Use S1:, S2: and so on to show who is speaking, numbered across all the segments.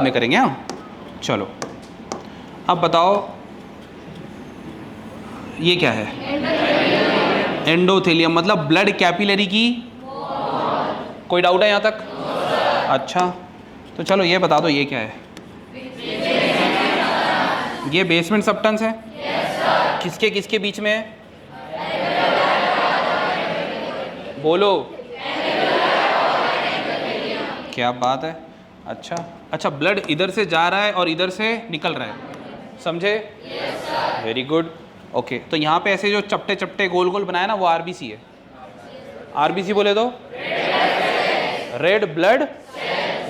S1: में करेंगे। हाँ चलो अब बताओ ये क्या है? एंडोथेलियम मतलब ब्लड कैपिलरी की। कोई डाउट है यहाँ तक? अच्छा तो चलो ये बता दो ये क्या है? ये बेसमेंट सब्सटेंस है। किसके किसके बीच में है? बोलो। क्या बात है। अच्छा अच्छा ब्लड इधर से जा रहा है और इधर से निकल रहा है, समझे? Very good. ओके तो यहाँ पे ऐसे जो चपटे चपटे गोल गोल बनाया ना वो आरबीसी है। आरबीसी बोले तो रेड ब्लड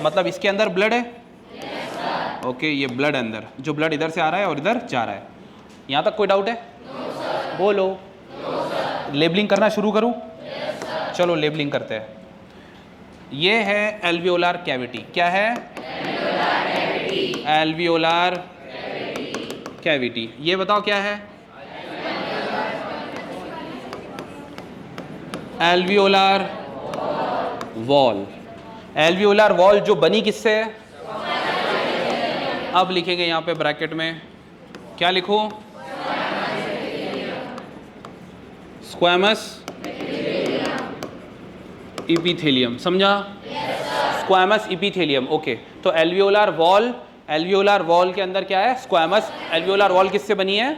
S1: मतलब इसके अंदर ब्लड है। ओके ये ब्लड अंदर, जो ब्लड इधर से आ रहा है और इधर जा रहा है। यहाँ तक कोई डाउट है? बोलो। लेबलिंग करना शुरू करूँ? चलो लेबलिंग करते हैं। ये है एल्वियोलार कैविटी। क्या है? एल्वियोलार कैविटी। ये बताओ क्या है? एल्वियोलार वॉल। एल्वियोलार वॉल जो बनी किससे है? अब लिखेंगे यहाँ पे ब्रैकेट में, क्या लिखूं? Squamous epithelium. समझा? Squamous epithelium. ओके तो एल्वियोलार वॉल, एल्वियोलार वॉल के अंदर क्या है? स्क्वैमस। एल्वियोलार वॉल किससे बनी है?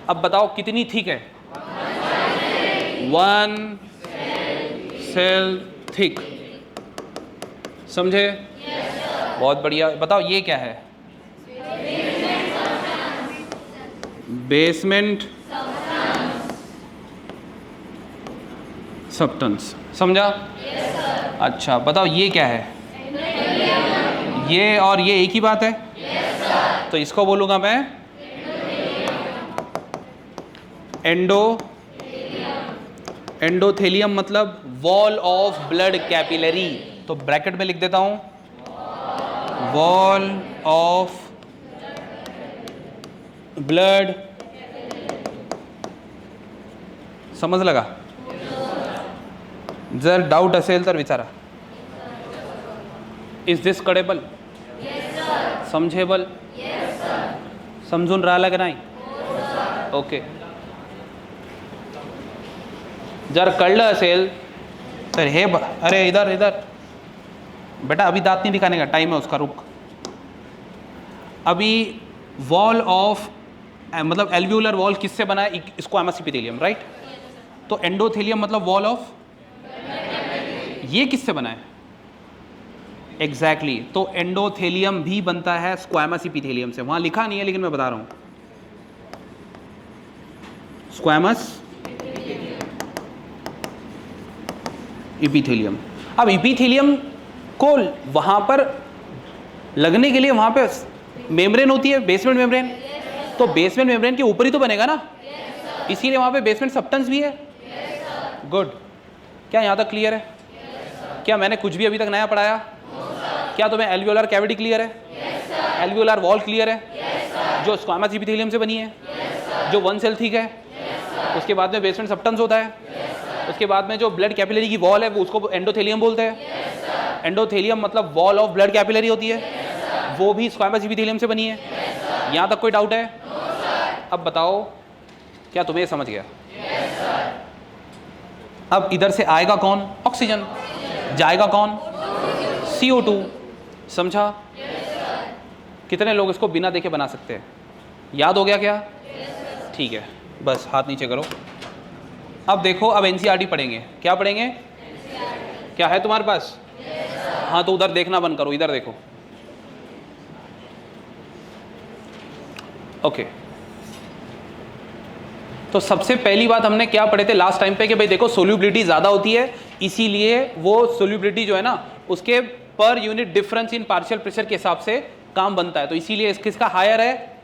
S1: अब बताओ कितनी थिक है? 1 सेल थिक। समझे? बहुत बढ़िया। बताओ ये क्या है? Basement substance. समझा? अच्छा बताओ ये क्या है? ये और ये एक ही बात है। तो इसको बोलूँगा मैं एंडोथेलियम मतलब वॉल ऑफ ब्लड कैपिलरी। तो ब्रैकेट में लिख देता हूँ वॉल ऑफ ब्लड। समजलं का? जर डाऊट असेल तर विचारा। इज दिस कडेबल? समझेबल? समजून राहिला का नाही? ओके जर कळलं असेल तर हे अरे इधर इधर बेटा, अभी दांत नहीं दिखाने का टाइम है उसका, रुक। अभी वॉल ऑफ मतलब एल्वियोलर वॉल किससे बना है? Squamous epithelium, right? तो एंडोथेलियम मतलब वॉल ऑफ, ये किससे बना है? एग्जैक्टली तो एंडोथेलियम भी बनता है स्क्वैमस इपिथेलियम से। वहां लिखा नहीं है लेकिन मैं बता रहा हूं, स्क्वैमस इपिथेलियम। अब इपिथेलियम को वहां पर लगने के लिए वहां पे मेम्ब्रेन होती है, बेसमेंट मेम्ब्रेन। तो बेसमेंट मेम्ब्रेन के ऊपर ही तो बनेगा ना, इसीलिए वहां पे बेसमेंट सब्सटेंस भी है। गुड। क्या यहां तक क्लियर है? क्या मैंने कुछ भी अभी तक नया पढ़ाया? क्या तुम्हें एल्वियोलर कैविटी क्लियर है? एल्वियोलर वॉल क्लियर है जो स्क्वैमस इपिथेलियम से बनी है, जो 1 सेल थिक है। उसके बाद में बेसमेंट सब्सटेंस होता है। उसके बाद में जो ब्लड कैपिलरी की वॉल है वो उसको एंडोथेलियम बोलते हैं। एंडोथेलियम मतलब वॉल ऑफ ब्लड कैपिलरी होती है, वो भी स्क्वैमस इपिथेलियम से बनी है। यहाँ तक कोई डाउट है? अब बताओ क्या तुम्हें समझ गया? अब इधर से आएगा कौन? ऑक्सीजन। जाएगा कौन? CO2। समझा? कितने लोग इसको बिना देखे बना सकते हैं? याद हो गया क्या? ठीक है, बस हाथ नीचे करो। अब देखो, अब NCERT पढ़ेंगे। क्या पढ़ेंगे? क्या है तुम्हारे पास? हाँ तो उधर देखना बंद करो, इधर देखो। ओके तो सबसे पहली बात हमने क्या पढ़े थे लास्ट टाइम पे कि भाई देखो सोल्यूबिलिटी ज़्यादा होती है, इसीलिए वो सोल्यूबिलिटी जो है ना उसके पर unit difference in partial pressure के हिसाब से काम बनता है। तो इसीलिए किसका हायर है?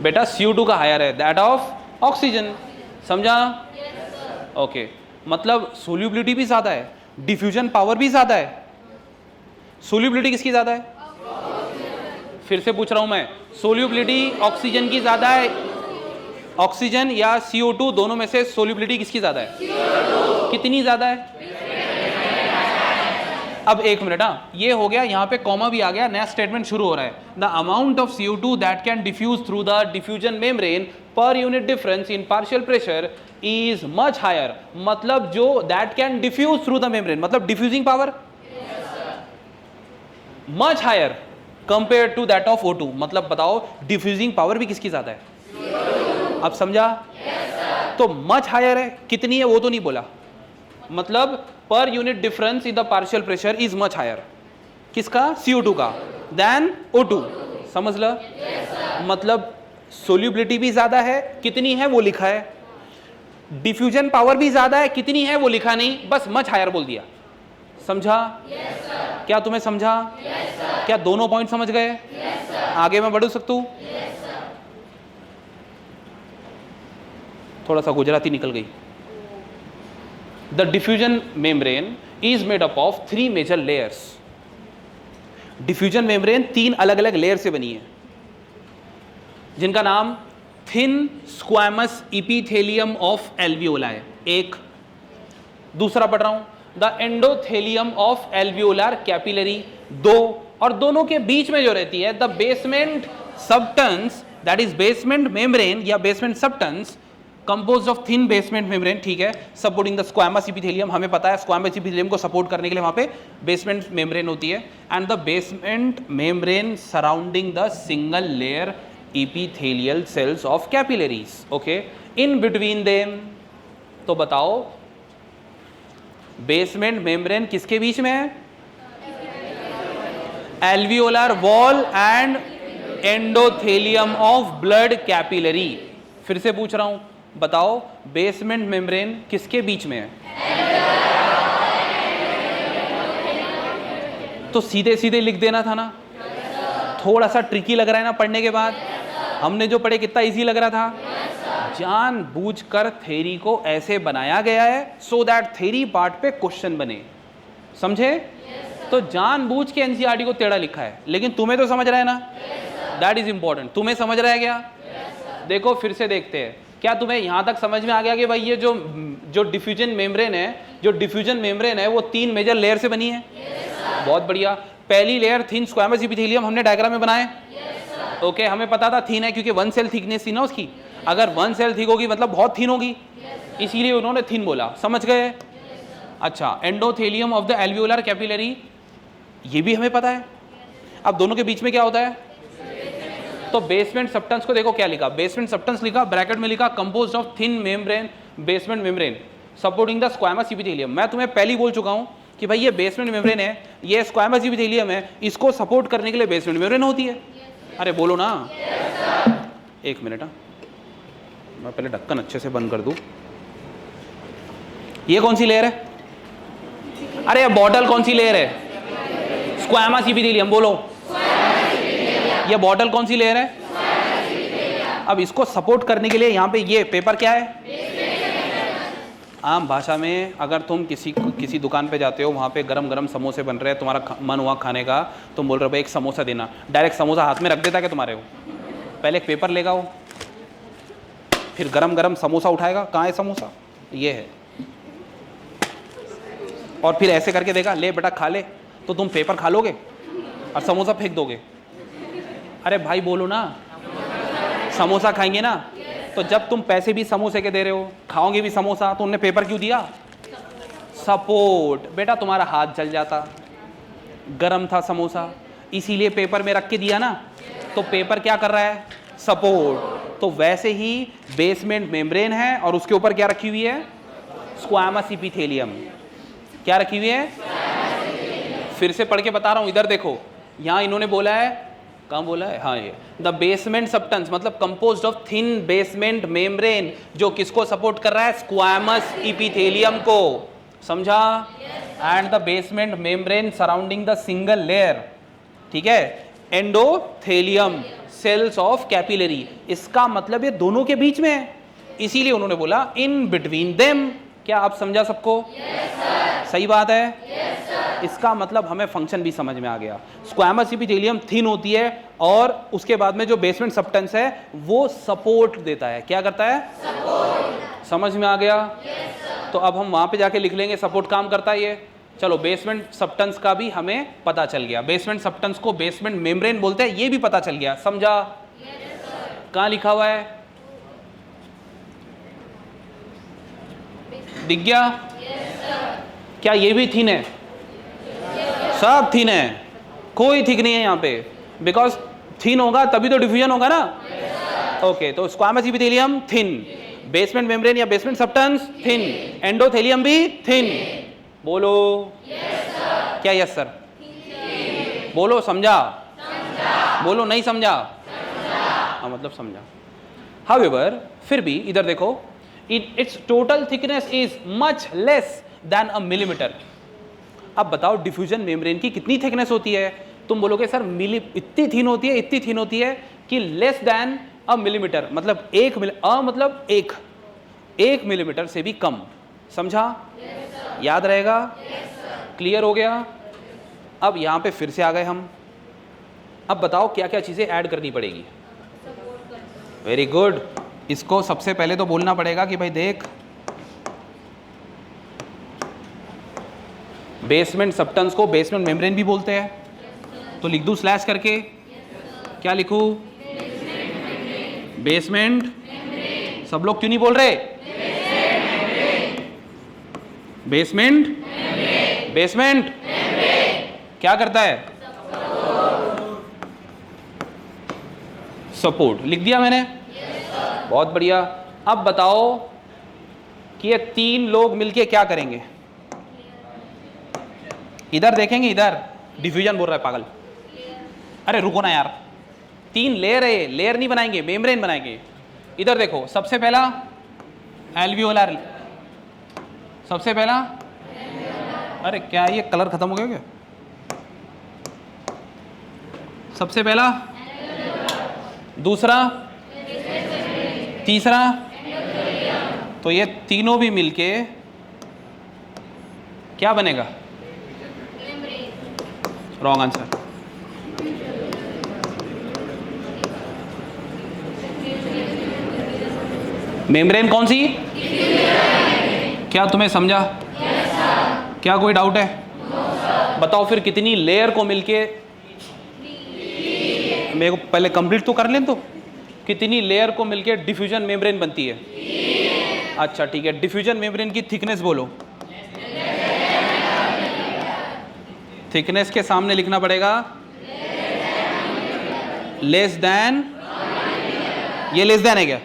S1: बेटा CO2 का हायर है, दैट ऑफ ऑक्सीजन। समझा? ओके मतलब सोल्यूबिलिटी भी ज़्यादा है, डिफ्यूजन पावर भी ज़्यादा है। सोल्यूबिलिटी किसकी ज़्यादा है? फिर से पूछ रहा हूं मैं, सोल्यूबिलिटी ऑक्सीजन की ज़्यादा है? ऑक्सीजन या CO2 दोनों में से सोल्यूबिलिटी किसकी ज़्यादा है? CO2। कितनी ज़्यादा है? अब एक मिनट, हाँ ये हो गया, यहाँ पे कॉमा भी आ गया, नया स्टेटमेंट शुरू हो रहा है। The amount of CO2 that can diffuse through the diffusion membrane per unit difference in partial pressure is much higher. मतलब जो that can diffuse through the membrane, मतलब diffusing power much higher compare to that of O2। मतलब बताओ diffusing power भी किसकी ज्यादा है? अब समझा? तो मच हायर है, कितनी है वो तो नहीं बोला, मतलब पर unit difference in the partial pressure is much higher. किसका? CO2 का, देन O2। समझ लो? मतलब सोल्यूबिलिटी भी ज्यादा है, कितनी है वो लिखा है, डिफ्यूजन पावर भी ज्यादा है, कितनी है वो लिखा नहीं, बस मच हायर बोल दिया। समझा? क्या तुम्हें समझा? क्या दोनों पॉइंट समझ गए? आगे मैं बढ़ सकता हूं? थोड़ा सा गुजराती निकल गई। The diffusion membrane is made up of 3 major layers. Diffusion membrane 3 अलग अलग लेयर से बनी है, जिनका नाम thin squamous epithelium of alveola है एक, दूसरा पढ़ रहा हूं the endothelium of alveolar capillary 2, और दोनों के बीच में जो रहती है the basement substance, that is basement membrane या basement substance composed of thin basement membrane. ठीक है, सपोर्टिंग द स्क्वैमस इपिथेलियम, हमें पता है स्क्वैमस इपिथेलियम को सपोर्ट करने के लिए वहां पे बेसमेंट मेम्ब्रेन होती है, and the basement membrane surrounding the single layer epithelial cells of capillaries. Okay, in between them, तो बताओ बेसमेंट मेम्ब्रेन किसके बीच में है? Alveolar wall and endothelium of blood capillary. फिर से पूछ रहा हूं, बताओ बेसमेंट मेम्ब्रेन किसके बीच में है? तो सीधे सीधे लिख देना था ना, थोड़ा सा ट्रिकी लग रहा है ना पढ़ने के बाद? हमने जो पढ़े कितना इजी लग रहा था? जानबूझकर थ्योरी को ऐसे बनाया गया है सो दैट थ्योरी पार्ट पे क्वेश्चन बने, समझे? तो जानबूझ के एनसीईआरटी को टेढ़ा लिखा है, लेकिन तुम्हें तो समझ रहा है ना? That is important. तुम्हें समझ रहा है क्या? देखो फिर से देखते हैं, क्या तुम्हें यहां तक समझ में आ गया कि भाई ये जो डिफ्यूजन मेम्ब्रेन है, जो डिफ्यूजन मेम्ब्रेन है वो 3 मेजर लेयर से बनी है? बहुत बढ़िया। पहली लेयर थिन स्क्वैमस इपिथेलियम हमने डायग्राम में बनाए। ओके, हमें पता था थिन है क्योंकि 1 सेल थिकनेस थी ना उसकी, अगर 1 सेल थिक होगी मतलब बहुत थिन होगी, इसीलिए उन्होंने थिन बोला। समझ गए? अच्छा, endothelium of the alveolar capillary, ये भी हमें पता है। अब दोनों के बीच में क्या होता है? तो बेसमेंट सबटेंस को देखो क्या लिखा, बेसमेंट सबटेंस लिखा, ब्रैकेट में लिखा composed of thin membrane basement membrane supporting the squamous epithelium. मैं तुम्हें पहले ही बोल चुका हूं कि भाई ये बेसमेंट मेम्ब्रेन है, ये स्क्वैमस इपिथेलियम है, इसको सपोर्ट करने के लिए बेसमेंट मेम्ब्रेन होती है। अरे बोलो ना। एक मिनट, मैं पहले ढक्कन अच्छे से बंद कर दूं। ये कौन सी लेयर है? अरे ये बॉटल कौन सी लेयर है? Squamous epithelium. बोलो, ये बॉटल कौन सी लेयर है? अब इसको सपोर्ट करने के लिए यहाँ पे ये पेपर क्या है? आम भाषा में अगर तुम किसी दुकान पे जाते हो, वहाँ पे गरम गरम समोसे बन रहे हैं, तुम्हारा मन हुआ खाने का, तुम बोल रहे हो भाई एक समोसा देना, डायरेक्ट समोसा हाथ में रख देता क्या तुम्हारे? पहले एक पेपर लेगा वो, फिर गरम गरम समोसा उठाएगा, कहाँ है समोसा? ये है, और फिर ऐसे करके देगा, ले बेटा खा ले, तो तुम पेपर खा लोगे और समोसा फेंक दोगे। अरे भाई बोलो ना, समोसा खाएंगे ना? तो जब तुम पैसे भी समोसे के दे रहे हो, खाओगे भी समोसा, तो उन्हें पेपर क्यों दिया? सपोर्ट। बेटा तुम्हारा हाथ जल जाता, गरम था समोसा, इसीलिए पेपर में रख के दिया ना। तो पेपर क्या कर रहा है? सपोर्ट। तो वैसे ही बेसमेंट मेम्ब्रेन है और उसके ऊपर क्या रखी हुई है? Squamous epithelium. क्या रखी हुई है? फिर से पढ़ के बता रहा हूं, इधर देखो, यहां इन्होंने बोला है, कहाँ बोला है? हाँ, ये द बेसमेंट सबटेंस मतलब composed of thin basement membrane, जो किसको सपोर्ट कर रहा है? स्क्वैमस इपिथेलियम को। समझा? And the basement membrane surrounding the single layer, ठीक है, एंडोथेलियम सेल्स ऑफ कैपिलरी। इसका मतलब ये दोनों के बीच में है, इसीलिए उन्होंने बोला इन बिटवीन देम। क्या आप समझा सबको? सही बात है। इसका मतलब हमें फंक्शन भी समझ में आ गया। स्क्वैमस इपिथेलियम थिन होती है और उसके बाद में जो बेसमेंट सबटेंस है वो सपोर्ट देता है। क्या करता है? सपोर्ट। समझ में आ गया? तो अब हम वहां पे जाके लिख लेंगे सपोर्ट काम करता है ये। चलो बेसमेंट सबस्टेंस का भी हमें पता चल गया, बेसमेंट सबस्टेंस को बेसमेंट मेम्ब्रेन बोलते हैं, ये भी पता चल गया, समझा? कहाँ लिखा हुआ है? दिख गया? क्या ये भी थिन है? सब थिन है, कोई थिक नहीं है यहाँ पे, बिकॉज थिन होगा तभी तो डिफ्यूजन होगा ना। ओके, तो squamous epithelium thin, basement membrane या बेसमेंट सबस्टेंस थिन, एंडोथेलियम भी थिन। बोलो क्या यस सर? बोलो समझा? बोलो नहीं समझा? हाँ मतलब समझा। हाउएवर फिर भी इधर देखो, it's total thickness is much less than a millimetre. अब बताओ डिफ्यूजन मेम्ब्रेन की कितनी थिकनेस होती है? तुम बोलोगे सर इतनी थिन होती है, इतनी थिन होती है कि लेस देन अ मिलीमीटर, मतलब मतलब एक मिलीमीटर से भी कम। समझा? याद रहेगा? क्लियर हो गया? अब यहां पे फिर से आ गए हम। अब बताओ क्या क्या चीजें ऐड करनी पड़ेगी? Very good. इसको सबसे पहले तो बोलना पड़ेगा कि भाई देख, बेसमेंट सबस्टेंस को बेसमेंट मेम्ब्रेन भी बोलते हैं, तो लिख दूं स्लैश करके? क्या लिखूं? बेसमेंट। सब लोग क्यों नहीं बोल रहे? बेसमेंट। बेसमेंट क्या करता है? सपोर्ट। लिख दिया मैंने? बहुत बढ़िया। अब बताओ कि ये तीन लोग मिलके क्या करेंगे? इधर देखेंगे, इधर डिफ्यूजन बोल रहा है पागल। अरे रुको ना यार, तीन लेयर है, लेयर नहीं बनाएंगे, मेम्ब्रेन बनाएंगे। इधर देखो, सबसे पहला एल्वियोलर, सबसे पहला, अरे क्या ये कलर खत्म हो गया क्या? सबसे पहला, दूसरा, तीसरा, तो ये तीनों भी मिलके क्या बनेगा? Wrong answer. मेम्ब्रेन कौन सी? क्या तुम्हें समझा? क्या कोई डाउट है? बताओ फिर कितनी लेयर को मिलके, मेरे को पहले कंप्लीट तो कर लें, तो कितनी लेयर को मिलके डिफ्यूजन मेम्ब्रेन बनती है? अच्छा ठीक है, डिफ्यूजन मेम्ब्रेन की थिकनेस बोलो। थिकनेस के सामने लिखना पड़ेगा लेस देन। ये लेस देन है क्या?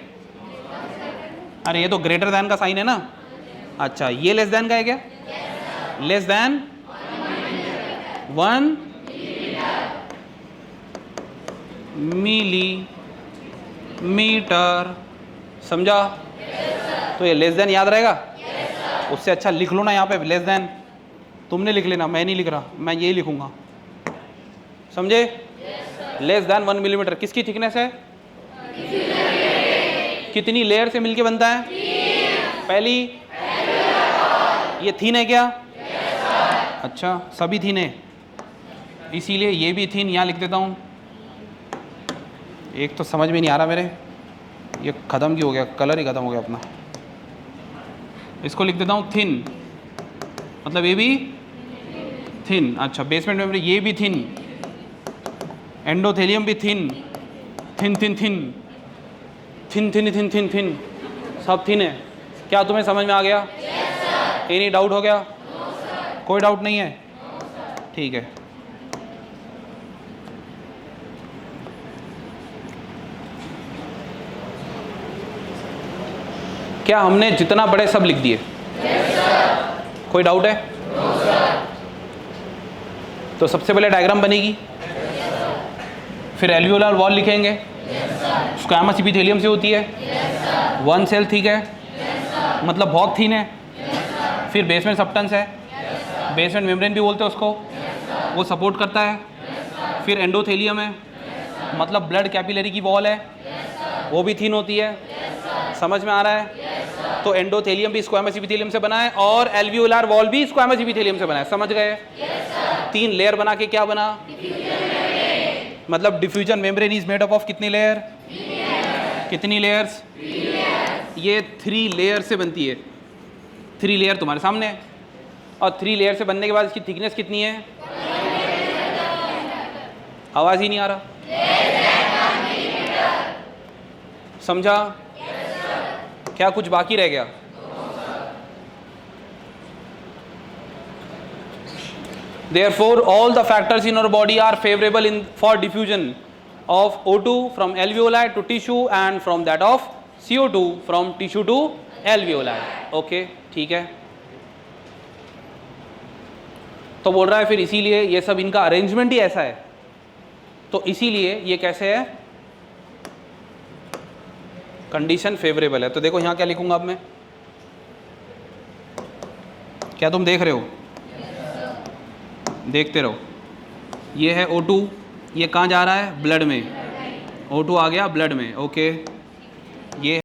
S1: अरे ये तो ग्रेटर देन का साइन है ना। अच्छा ये लेस देन का है क्या? Less than 1 millimetre. समझा? तो ये लेस देन याद रहेगा? उससे अच्छा लिख लो ना यहाँ पे लेस देन। तुमने लिख लेना, मैं नहीं लिख रहा, मैं यही लिखूंगा। समझे? लेस देन 1 मिलीमीटर किसकी थिकनेस है? कितनी लेयर से मिलके बनता है? पहली। ये थीन है क्या? अच्छा सभी थीन है, इसीलिए ये भी थीन यहाँ लिख देता हूँ। एक तो समझ में नहीं आ रहा मेरे, ये ख़त्म क्यों हो गया? कलर ही ख़त्म हो गया अपना। इसको लिख देता हूँ थिन, मतलब ये भी थिन। अच्छा बेसमेंट मेम्ब्रेन ये भी थिन, एंडोथेलियम भी thin, thin thin thin thin thin thin thin thin, सब थिन है। क्या तुम्हें समझ में आ गया? एनी डाउट हो गया? कोई डाउट नहीं है? ठीक है। क्या हमने जितना बड़े सब लिख दिए? कोई डाउट है? तो सबसे पहले डायग्राम बनेगी, फिर एल्वियोलर वॉल लिखेंगे, स्क्वैमस एपिथेलियम से होती है, 1 सेल ठीक है, मतलब बहुत थीन है। फिर बेसमेंट सबस्टेंस है, बेसमेंट मेम्ब्रेन भी बोलते हैं उसको, वो सपोर्ट करता है। फिर एंडोथेलियम है, मतलब ब्लड कैपिलरी की वॉल है, वो भी थीन होती है। समझ में आ रहा है? तो एंडोथेलियम भी स्क्वैमस एपिथेलियम से बना है और एल्वियोलर वॉल भी स्क्वैमस एपिथेलियम से बना है। समझ गए? 3 लेयर बना के क्या बना? मतलब diffusion membrane is made up of कितनी लेयर? कितनी लेयर्स? ये 3 लेयर से बनती है। 3 लेयर तुम्हारे सामने है। और 3 लेयर से बनने के बाद इसकी थिकनेस कितनी है? आवाज़ ही नहीं आ रहा, समझा? क्या कुछ बाकी रह गया? Therefore, all the factors in our body are favorable for diffusion of O2 from alveoli to tissue and from that of CO2 from tissue to alveoli. Okay, ठीक है। तो बोल रहा है फिर इसीलिए ये सब इनका अरेंजमेंट ही ऐसा है, तो इसीलिए ये कैसे है? कंडीशन फेवरेबल है। तो देखो यहाँ क्या लिखूंगा अब मैं, क्या तुम देख रहे हो? देखते रहो। ये है O2, ये कहाँ जा रहा है? ब्लड में। O2 आ गया ब्लड में, ओके। ये